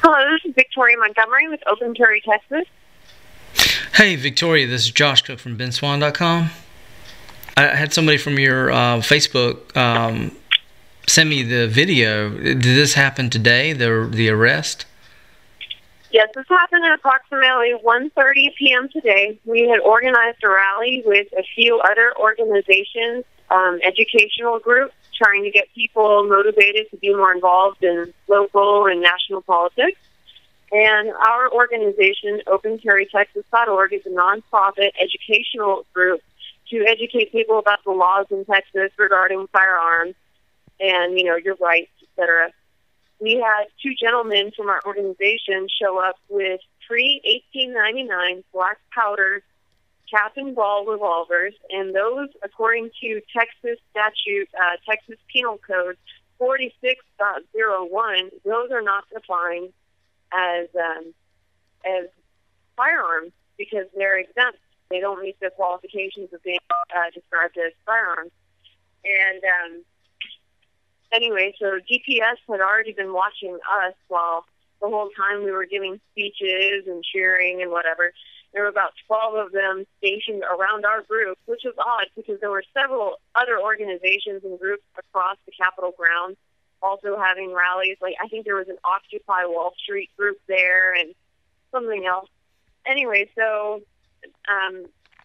Hello, this is Victoria Montgomery with Open Carry, Texas. Hey, Victoria, this is Josh Cook from BenSwan.com. I had somebody from your Facebook send me the video. Did this happen today, the arrest? Yes, this happened at approximately 1:30 p.m. today. We had organized a rally with a few other organizations, educational groups, trying to get people motivated to be more involved in local and national politics. And our organization, OpenCarryTexas.org, is a nonprofit educational group to educate people about the laws in Texas regarding firearms and, your rights, etc. We had two gentlemen from our organization show up with free 1899 black powder cap and ball revolvers, and those, according to Texas statute, Texas Penal Code 46.01, those are not defined as firearms because they're exempt. They don't meet the qualifications of being described as firearms. And anyway, so DPS had already been watching us while the whole time we were giving speeches and cheering and whatever. There were about 12 of them stationed around our group, which was odd because there were several other organizations and groups across the Capitol grounds also having rallies. Like, I think there was an Occupy Wall Street group there and something else. Anyway, so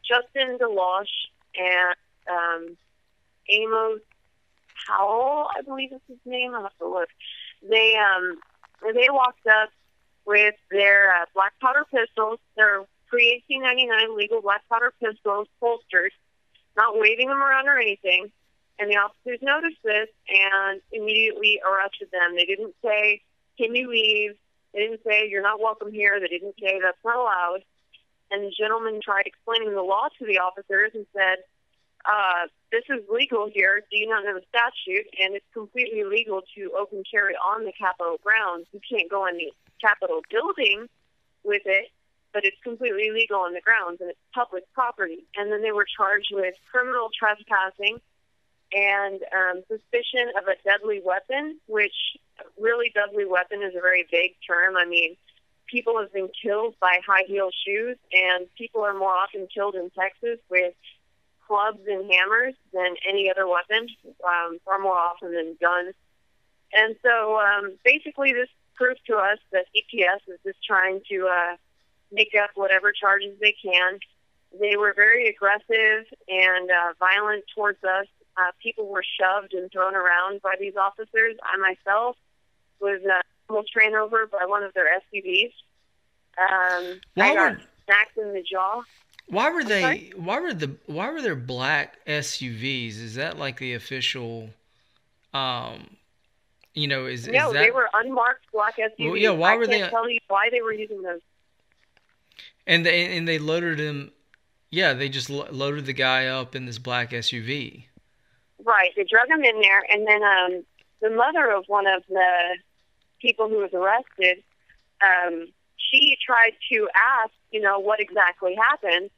Justin DeLoche and Amos Powell, I believe is his name. I'll have to look. They walked up with their black powder pistols. They're pre-1899 legal black powder pistols, holstered, not waving them around or anything. And the officers noticed this and immediately arrested them. They didn't say, "Can you leave?" They didn't say, "You're not welcome here." They didn't say, "That's not allowed." And the gentleman tried explaining the law to the officers and said, "This is legal here. Do you not know the statute? And it's completely legal to open carry on the Capitol grounds. You can't go in the Capitol building with it, but it's completely legal on the grounds, and it's public property." And then they were charged with criminal trespassing and suspicion of a deadly weapon, which really deadly weapon is a very vague term. I mean, people have been killed by high-heel shoes, and people are more often killed in Texas with clubs and hammers than any other weapon, far more often than guns. And so basically this proves to us that EPS is just trying to make up whatever charges they can. They were very aggressive and violent towards us. People were shoved and thrown around by these officers. I myself was almost ran over by one of their SUVs. I got smacked in the jaw. Why were they? Why were there black SUVs? Is that like the official? Is no? that... They were unmarked black SUVs. Well, yeah, why were they? I can't tell you why they were using those. And they loaded him. Yeah, they just loaded the guy up in this black SUV. Right, they drug him in there, and then the mother of one of the people who was arrested, she tried to ask, what exactly happened,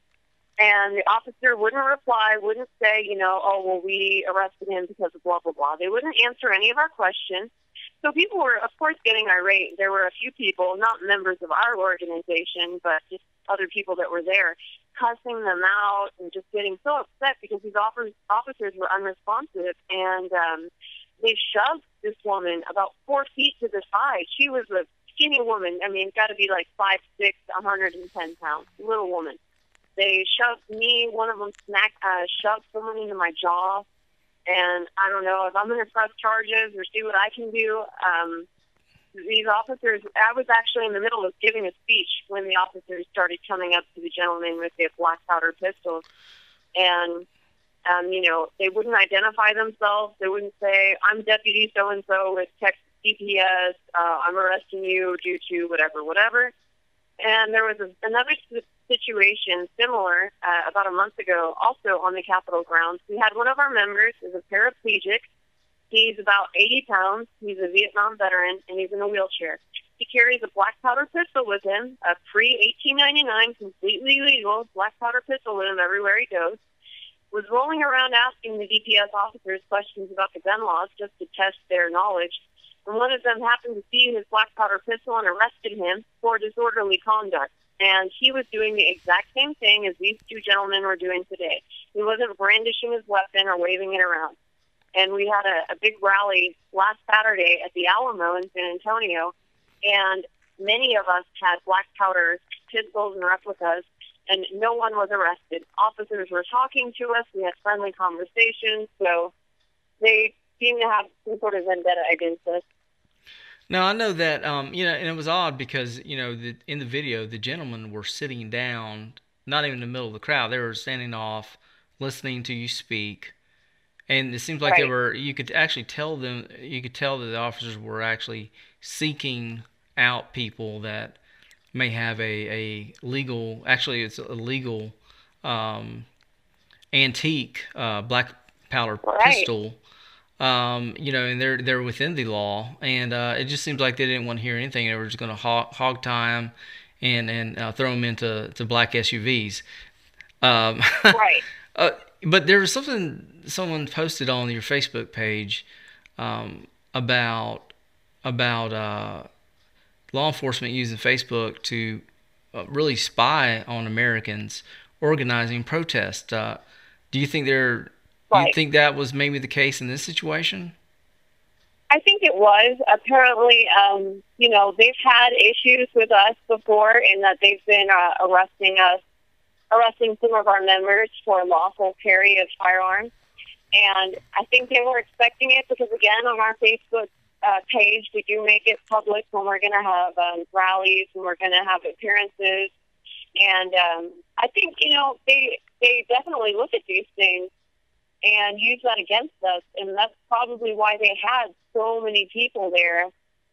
and the officer wouldn't reply, wouldn't say, "Oh, well, we arrested him because of blah, blah, blah." They wouldn't answer any of our questions. So people were, of course, getting irate. There were a few people, not members of our organization, but just other people that were there, cussing them out and just getting so upset because these officers were unresponsive. And they shoved this woman about 4 feet to the side. She was a skinny woman. I mean, got to be like 5'6", 110 pounds, little woman. They shoved me. One of them shoved someone into my jaw. And I don't know if I'm going to press charges or see what I can do. These officers, I was actually in the middle of giving a speech when the officers started coming up to the gentleman with the black powder pistols. And, they wouldn't identify themselves. They wouldn't say, "I'm Deputy so-and-so with Texas DPS. I'm arresting you due to whatever. And there was another situation similar about a month ago, also on the Capitol grounds. We had one of our members is a paraplegic. He's about 80 pounds. He's a Vietnam veteran, and he's in a wheelchair. He carries a black powder pistol with him, a pre-1899, completely legal black powder pistol with him everywhere he goes. Was rolling around asking the DPS officers questions about the gun laws just to test their knowledge. and one of them happened to see his black powder pistol and arrested him for disorderly conduct. And he was doing the exact same thing as these two gentlemen were doing today. He wasn't brandishing his weapon or waving it around. And we had a big rally last Saturday at the Alamo in San Antonio, and many of us had black powder pistols and replicas, and no one was arrested. Officers were talking to us. We had friendly conversations, so they seem to have some sort of vendetta against us. Now, I know that, and it was odd because, in the video, the gentlemen were sitting down, not even in the middle of the crowd. They were standing off, listening to you speak. And it seems like you could actually tell that the officers were actually seeking out people that may have it's a legal antique black powder pistol. And they're within the law, and it just seems like they didn't want to hear anything. They were just going to hog tie them and throw them into black SUVs. Right. But there was something someone posted on your Facebook page about law enforcement using Facebook to really spy on Americans organizing protests. Do you think you think that was maybe the case in this situation? I think it was. Apparently, they've had issues with us before in that they've been arresting some of our members for lawful carry of firearms. And I think they were expecting it because, again, on our Facebook page, we do make it public when we're going to have rallies and we're going to have appearances. And I think, they definitely look at these things and use that against us. And that's probably why they had so many people there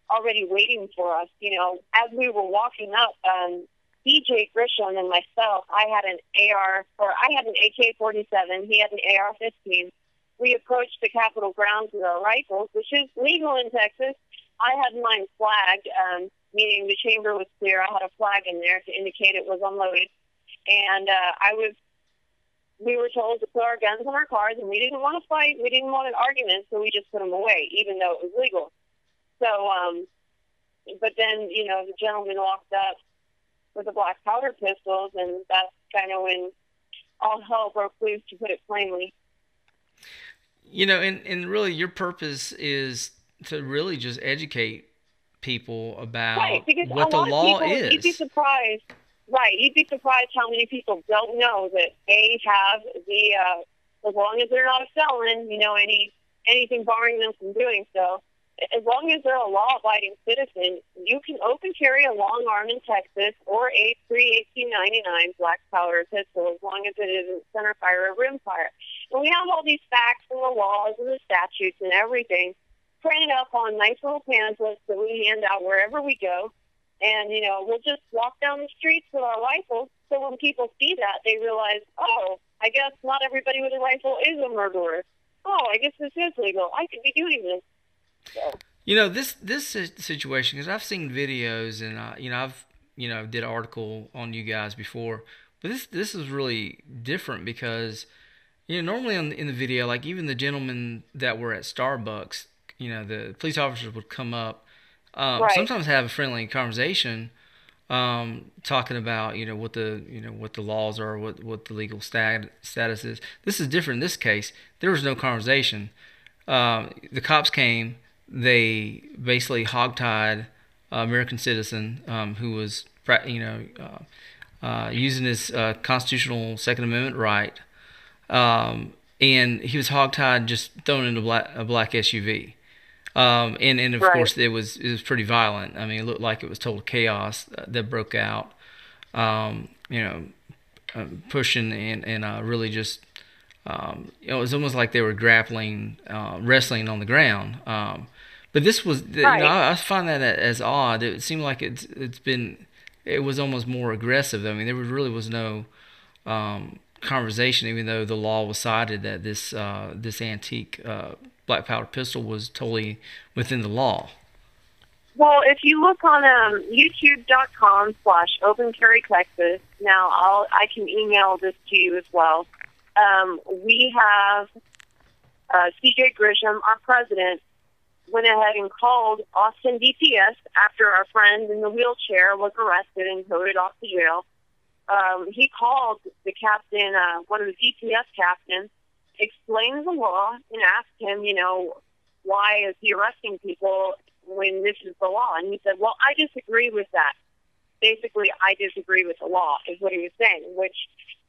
already waiting for us. As we were walking up, DJ Grisham and myself, I had an AK-47. He had an AR-15. We approached the Capitol grounds with our rifles, which is legal in Texas. I had mine flagged, meaning the chamber was clear. I had a flag in there to indicate it was unloaded. And we were told to put our guns in our cars, and we didn't want to fight. We didn't want an argument, so we just put them away, even though it was legal. So, but then, the gentleman walked up with the black powder pistols, and that's kind of when all hell broke loose, to put it plainly. And really your purpose is to really just educate people about what the law is. You'd be surprised. Right. You'd be surprised how many people don't know that they have as long as they're not a felon, anything barring them from doing so, as long as they're a law-abiding citizen, you can open carry a long arm in Texas or a .3-1899 black powder pistol, as long as it isn't center fire or rim fire. And we have all these facts and the laws and the statutes and everything printed up on nice little pamphlets that we hand out wherever we go. And, we'll just walk down the streets with our rifles. So when people see that, they realize, oh, I guess not everybody with a rifle is a murderer. Oh, I guess this is legal. I could be doing this. So. This situation, because I've seen videos and I've did an article on you guys before, but this is really different because normally in the video, like even the gentlemen that were at Starbucks, the police officers would come up, sometimes have a friendly conversation, talking about what the laws are, what the legal status is. This is different in this case. There was no conversation. The cops came. They basically hogtied American citizen who was using his constitutional Second Amendment right, and he was hogtied, just thrown into a black SUV. And of course it was pretty violent. I mean, it looked like it was total chaos that broke out. Pushing and really just it was almost like they were grappling, wrestling on the ground. But this was, I find that as odd. It seemed like it was almost more aggressive. I mean, there really was no conversation, even though the law was cited that this antique black powder pistol was totally within the law. Well, if you look on youtube.com/opencarrytexas, now I can email this to you as well. We have CJ Grisham, our president, went ahead and called Austin DPS after our friend in the wheelchair was arrested and toted off to jail. He called the captain, one of the DPS captains, explained the law, and asked him, why is he arresting people when this is the law? And he said, well, I disagree with that. Basically, I disagree with the law, is what he was saying, which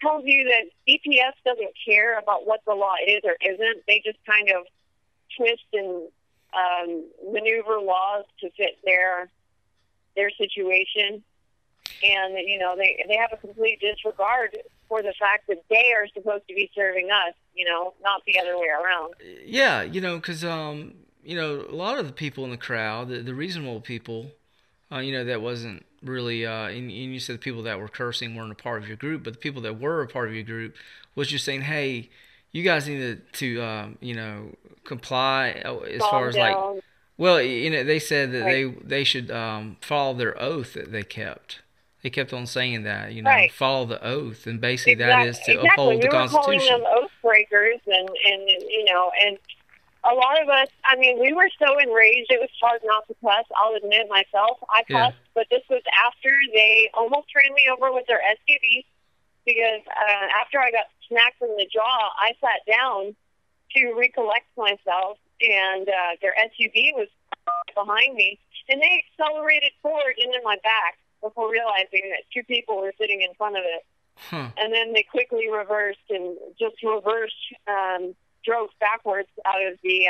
tells you that DPS doesn't care about what the law is or isn't. They just kind of twist and maneuver laws to fit their situation. And, they have a complete disregard for the fact that they are supposed to be serving us, not the other way around. Yeah, because, a lot of the people in the crowd, the reasonable people, that wasn't really, and you said the people that were cursing weren't a part of your group, but the people that were a part of your group was just saying, hey, you guys need to comply as far as down. Well, they said that they should follow their oath that they kept. They kept on saying that, follow the oath, and basically that is to uphold the Constitution. We were calling them oath breakers, and a lot of us, we were so enraged, it was hard not to cuss. I'll admit myself, I cussed, but this was after they almost ran me over with their SUV, because after I got smacked in the jaw, I sat down to recollect myself, and their SUV was behind me, and they accelerated forward into my back before realizing that two people were sitting in front of it. And then they quickly reversed and drove backwards out of the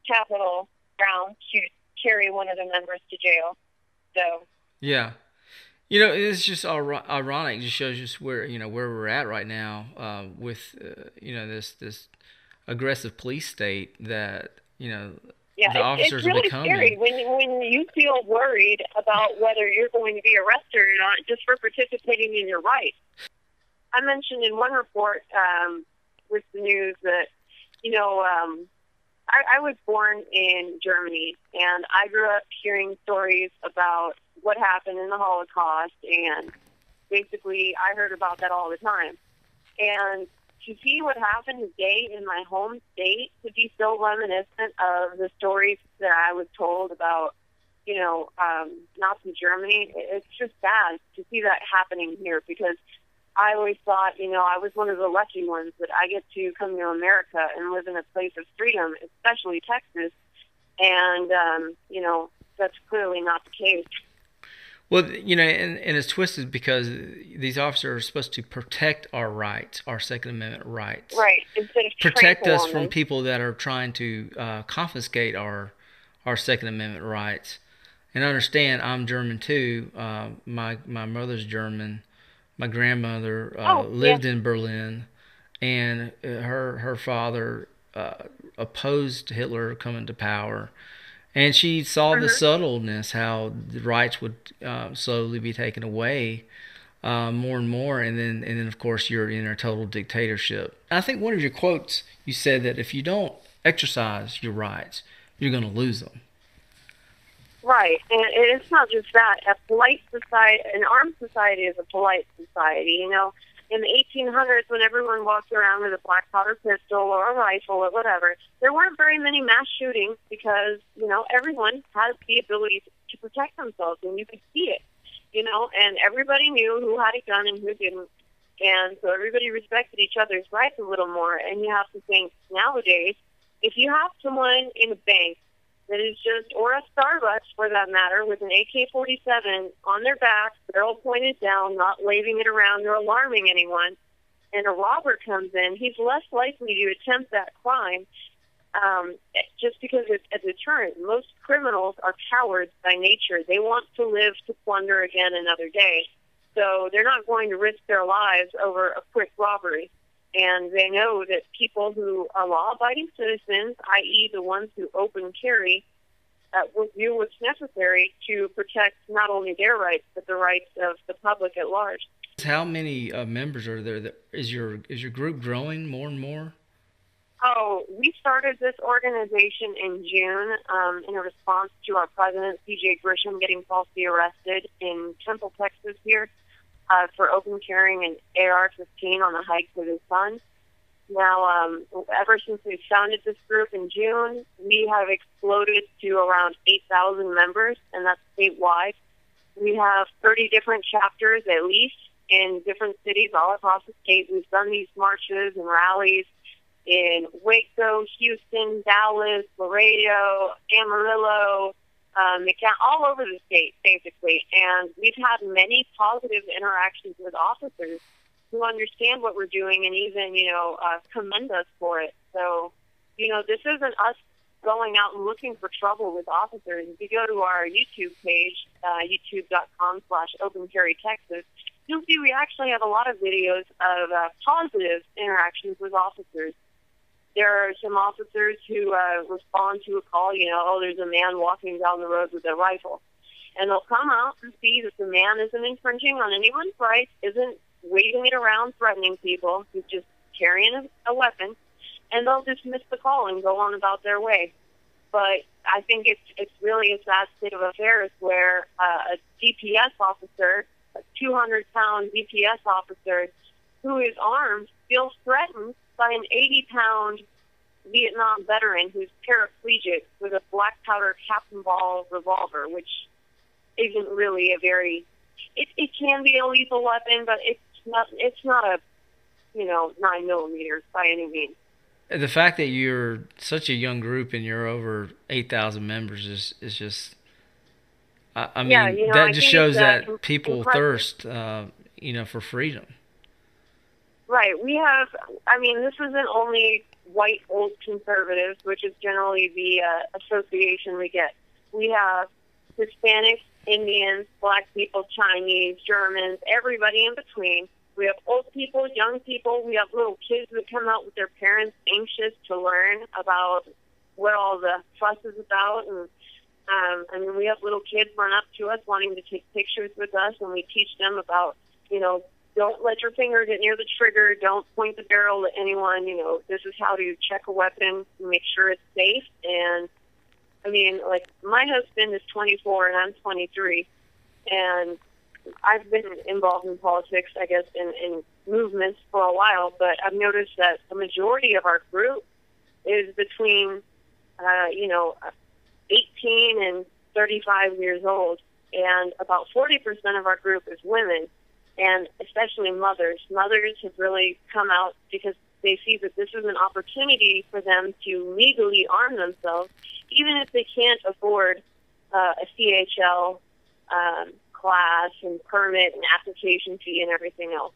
Capitol grounds to carry one of the members to jail. So yeah, it's just ironic. It just shows us where we're at right now with this aggressive police state that the officers it's really are becoming. Scary when you feel worried about whether you're going to be arrested or not just for participating in your rights. I mentioned in one report with the news that, I was born in Germany, and I grew up hearing stories about what happened in the Holocaust, and basically I heard about that all the time. And to see what happened today in my home state, to be so reminiscent of the stories that I was told about, Nazi Germany, it's just sad to see that happening here, because I always thought, I was one of the lucky ones that I get to come to America and live in a place of freedom, especially Texas. And, that's clearly not the case. Well, and it's twisted because these officers are supposed to protect our rights, our Second Amendment rights. Right, instead of protect us from people that are trying to confiscate our Second Amendment rights. And understand, I'm German too. My mother's German. My grandmother lived in Berlin, and her father opposed Hitler coming to power. And she saw the subtleness, how the rights would slowly be taken away more and more, and then of course you're in a total dictatorship. I think one of your quotes, you said that if you don't exercise your rights, you're going to lose them. Right, and it's not just that. A polite society, an armed society is a polite society. In the 1800s, when everyone walked around with a black powder pistol or a rifle or whatever, there weren't very many mass shootings because, everyone had the ability to protect themselves, and you could see it, and everybody knew who had a gun and who didn't, and so everybody respected each other's rights a little more. And you have to think, nowadays, if you have someone in a bank that is just, or a Starbucks for that matter, with an AK-47 on their back, barrel pointed down, not waving it around or alarming anyone, and a robber comes in, he's less likely to attempt that crime just because it's a deterrent. Most criminals are cowards by nature. They want to live to plunder again another day. So they're not going to risk their lives over a quick robbery. And they know that people who are law-abiding citizens, i.e. the ones who open carry, will do what's necessary to protect not only their rights, but the rights of the public at large. How many members are there? Is your group growing more and more? Oh, we started this organization in June in response to our president, C.J. Grisham, getting falsely arrested in Temple, Texas here. For open carrying an AR-15 on the hike with his son. Now, ever since we founded this group in June, we have exploded to around 8,000 members, and that's statewide. We have 30 different chapters at least in different cities all across the state. We've done these marches and rallies in Waco, Houston, Dallas, Laredo, Amarillo, all over the state, basically. And we've had many positive interactions with officers who understand what we're doing and even, commend us for it. So, this isn't us going out and looking for trouble with officers. If you go to our YouTube page, youtube.com/OpenCarryTexas, you'll see we actually have a lot of videos of positive interactions with officers. There are some officers who respond to a call, there's a man walking down the road with a rifle. And they'll come out and see that the man isn't infringing on anyone's rights, isn't waving it around, threatening people. He's just carrying a weapon. And they'll dismiss the call and go on about their way. But I think it's really a sad state of affairs where a DPS officer, a 200-pound DPS officer who is armed, feels threatened by an 80-pound Vietnam veteran who's paraplegic with a black powder Captain Ball revolver, which isn't really a very... It can be a lethal weapon, but it's not a 9mm by any means. The fact that you're such a young group and you're over 8,000 members is just, I mean, that just shows that people thirst, for freedom. Right. We have, this isn't only white old conservatives, which is generally the association we get. We have Hispanics, Indians, Black people, Chinese, Germans, everybody in between. We have old people, young people. We have little kids that come out with their parents anxious to learn about what all the fuss is about. And we have little kids run up to us wanting to take pictures with us, and we teach them about, don't let your finger get near the trigger. Don't point the barrel at anyone. This is how to check a weapon and make sure it's safe. And, my husband is 24 and I'm 23. And I've been involved in politics, I guess, in movements for a while, but I've noticed that the majority of our group is between, 18 and 35 years old, and about 40% of our group is women, and especially mothers. Mothers have really come out because they see that this is an opportunity for them to legally arm themselves, even if they can't afford a CHL class and permit and application fee and everything else.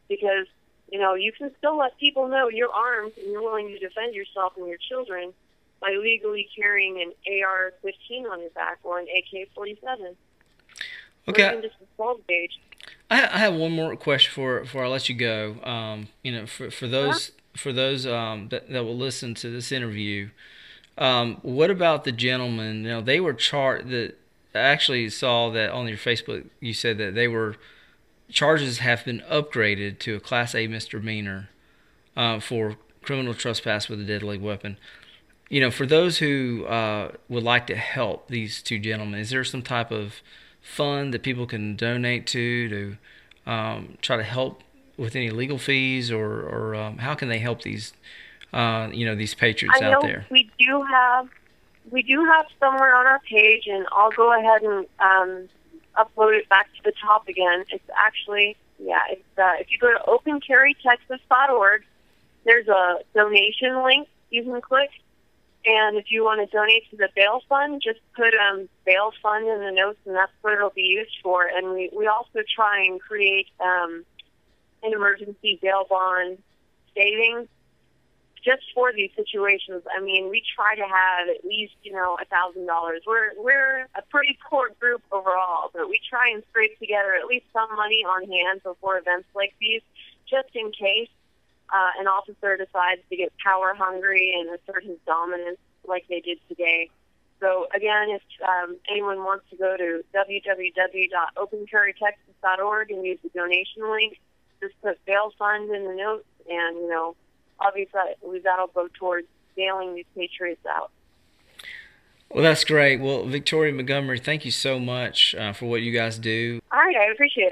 Because, you can still let people know you're armed and you're willing to defend yourself and your children by legally carrying an AR-15 on your back or an AK-47. Okay. Or even just a 12-gauge. I have one more question before I let you go. For those that will listen to this interview, what about the gentlemen? They were charged. I actually saw that on your Facebook. You said that charges have been upgraded to a Class A misdemeanor for criminal trespass with a deadly weapon. For those who would like to help these two gentlemen, is there some type of fund that people can donate to try to help with any legal fees, or how can they help these these patriots out there? We do have somewhere on our page, and I'll go ahead and upload it back to the top again. It's actually, if you go to opencarrytexas.org, there's a donation link you can click. And if you want to donate to the bail fund, just put bail fund in the notes, and that's what it'll be used for. And we also try and create an emergency bail bond savings just for these situations. We try to have at least, $1,000. We're a pretty poor group overall, but we try and scrape together at least some money on hand before events like these, just in case an officer decides to get power hungry and assert his dominance like they did today. So again, if anyone wants to go to www.opencarrytexas.org and use the donation link, just put bail fund in the notes, and obviously that'll go towards bailing these patriots out. Well, that's great. Well, Victoria Montgomery, thank you so much for what you guys do. All right, I appreciate it.